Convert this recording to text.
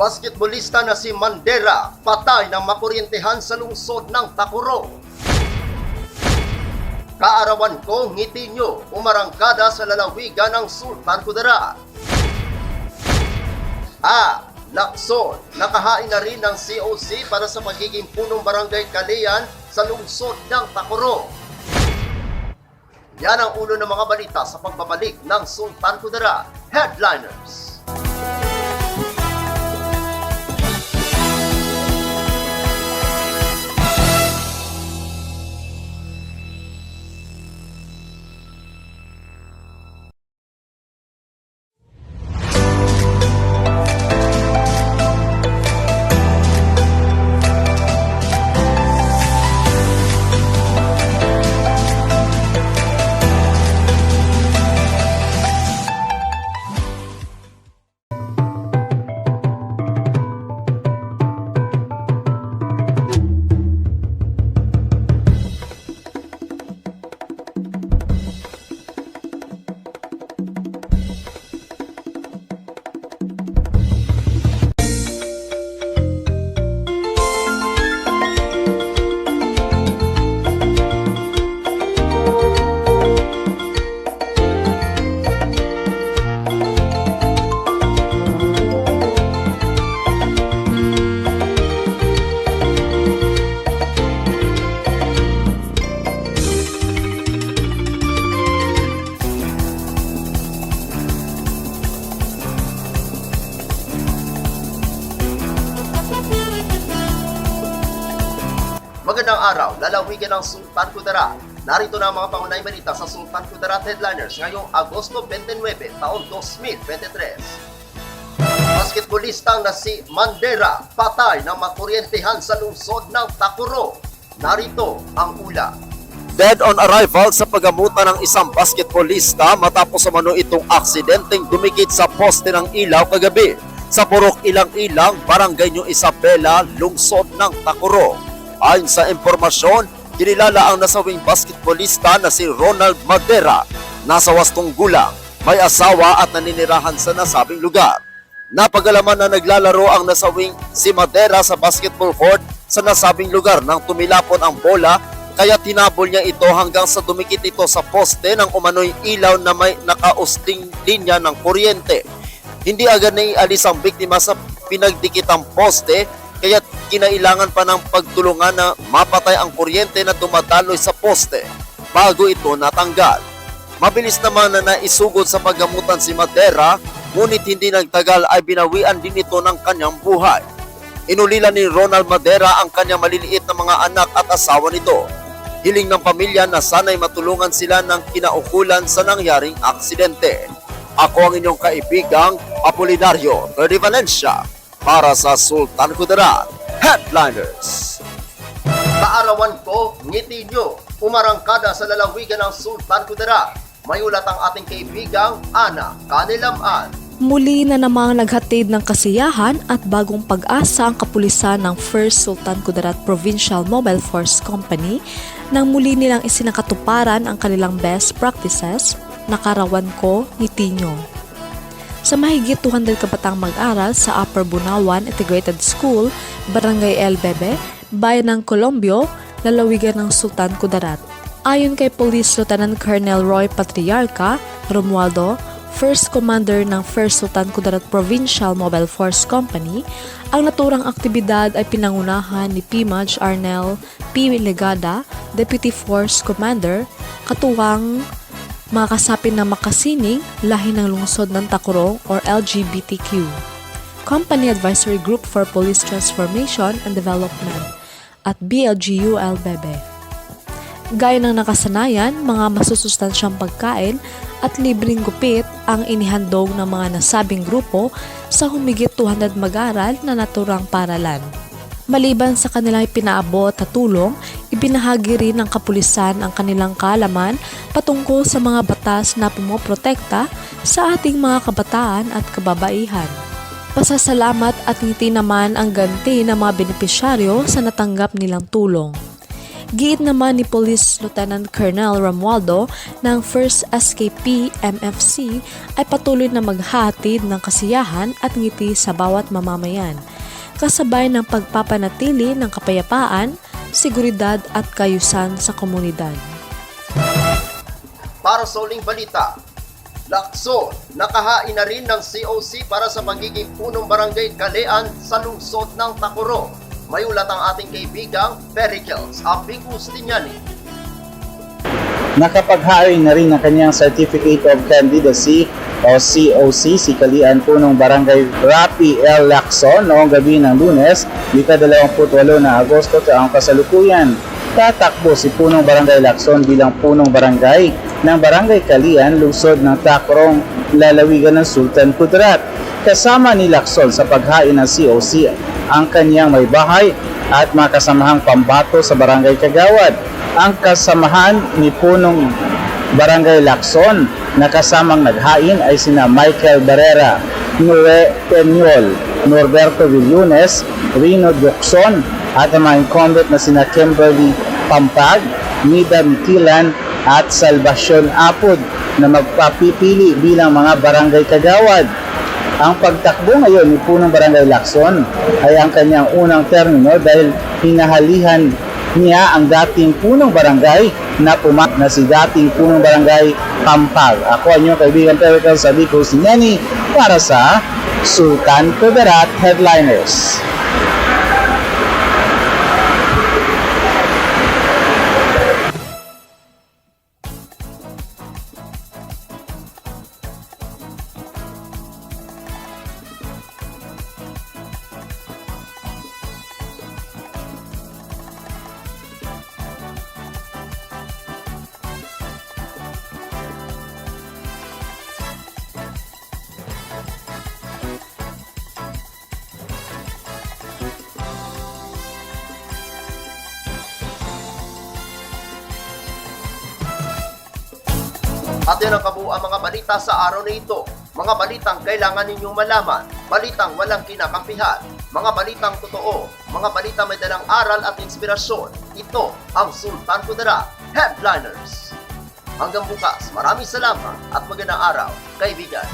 Basketballista na si Mandera patay ng makuryentehan sa lungsod ng Tacuro. Kaarawan ko, ngiti nyo, umarangkada sa lalawigan ng Sultan Kudarat. Lacson, nakahain na rin ng COC para sa magiging punong barangay Kalian sa lungsod ng Tacuro. Yan ang ulo ng mga balita sa pagbabalik ng Sultan Kudarat Headliners. Magandang araw, lalawigan ng Sultan Kudarat. Narito na ang mga pangunahing balita sa Sultan Kudarat Headliners ngayong Agosto 29, taon 2023. Basketballistang na si Mandera patay ng makuryentehan sa lungsod ng Tacuro. Narito ang ulat. Dead on arrival sa paggamutan ng isang basketballista matapos umano itong aksidenteng dumikit sa poste ng ilaw kagabi sa Purok Ilang-Ilang, Barangay New Isabela, lungsod ng Tacuro. Ayon sa impormasyon, kinilala ang nasawing basketballista na si Ronald Madera, nasa 80 gulang, may asawa at naninirahan sa nasabing lugar. Napagalaman na naglalaro ang nasawing si Madera sa basketball court sa nasabing lugar nang tumilapon ang bola, kaya tinabol niya ito hanggang sa dumikit ito sa poste ng umano'y ilaw na may nakausting linya ng kuryente. Hindi agad naialis ang biktima sa pinagdikitang poste, kaya kinailangan pa ng pagtulungan na mapatay ang kuryente na dumadaloy sa poste bago ito natanggal. Mabilis naman na naisugod sa paggamutan si Madera, ngunit hindi nagtagal ay binawian din ito ng kanyang buhay. Inulila ni Ronald Madera ang kanyang maliliit na mga anak at asawa nito. Hiling ng pamilya na sana'y matulungan sila ng kinaukulan sa nangyaring aksidente. Ako ang inyong kaibigang Apolinario Terdi Valencia para sa Sultan Kudarat Headliners. Kaarawan ko, ngiti nyo, umarangkada sa lalawigan ng Sultan Kudarat. May ulat ang ating kaibigang Ana Kanilaman. Muli na namang naghatid ng kasiyahan at bagong pag-asa ang kapulisan ng 1st Sultan Kudarat Provincial Mobile Force Company nang muli nilang isinakatuparan ang kanilang best practices na Kaarawan ko, ngiti nyo. Sa mahigit 200 kabatang mag-aral sa Upper Bunawan Integrated School, Barangay El Bebe, Bayan ng Colombio, lalawigan ng Sultan Kudarat. Ayon kay Police Lieutenant Colonel Roy Patriarca Romualdo, First Commander ng 1st Sultan Kudarat Provincial Mobile Force Company, ang naturang aktibidad ay pinangunahan ni P.Maj Arnel P. Legada, Deputy Force Commander, katuwang mga kasapin ng makasining lahi ng lungsod ng Tacuro or LGBTQ. Company Advisory Group for Police Transformation and Development at BLGU Bebe. Gaya ng nakasanayan, mga masusustansyang pagkain at libreng gupit ang inihandog ng mga nasabing grupo sa humigit 200 mag-aral na naturang paralan. Maliban sa kanilang pinaabot na tulong, ibinahagi rin ng kapulisan ang kanilang kaalaman patungkol sa mga batas na pumoprotekta sa ating mga kabataan at kababaihan. Pasasalamat at ngiti naman ang ganti ng mga benepisyaryo sa natanggap nilang tulong. Giit naman ni Police Lieutenant Colonel Romualdo ng 1st SKP MFC ay patuloy na maghatid ng kasiyahan at ngiti sa bawat mamamayan, kasabay ng pagpapanatili ng kapayapaan, seguridad at kayusan sa komunidad. Para sa uling balita, Lacson, nakahain na rin ng COC para sa pagiging punong barangay Kalean sa lungsod ng Tacoro. May ulat ang ating kaibigang Pericles Apicustiniani. Nakapaghain na rin ng kanyang Certificate of Candidacy o COC si Kalian Punong Barangay Rapi L. Lacson noong gabi ng Lunes, ika-28 na Agosto taong kasalukuyan. Tatakbo si Punong Barangay Lacson bilang punong barangay ng Barangay Kalian, lungsod ng Tacrong, lalawigan ng Sultan Kudarat. Kasama ni Lacson sa paghain ng COC ang kanyang may bahay at mga kasamahang pambato sa Barangay Kagawad. Ang kasamahan ni Punong Barangay Lacson na kasamang naghain ay sina Michael Barrera, Noe Peñol, Norberto Villones, Rino Ducson at ang mga incumbent na sina Kimberly Pampag, Nida Mitilan at Salvacion Apod na magpapipili bilang mga barangay kagawad. Ang pagtakbo ngayon ni Punong Barangay Lacson ay ang kanyang unang termino dahil hinahalihan niya ang dating punong barangay na pumak na si dating punong barangay Pampag. Ako ang inyong kaibigan Pericles Apicustiniani para sa Sultan Kudarat Headliners. At yan ang kabuuan mga balita sa araw na ito. Mga balitang kailangan ninyong malaman, balitang walang kinakampihan, mga balitang totoo, mga balitang may dalang aral at inspirasyon. Ito ang Sultan Kudarat Headliners. Hanggang bukas, maraming salamat at magandang araw, kaibigan.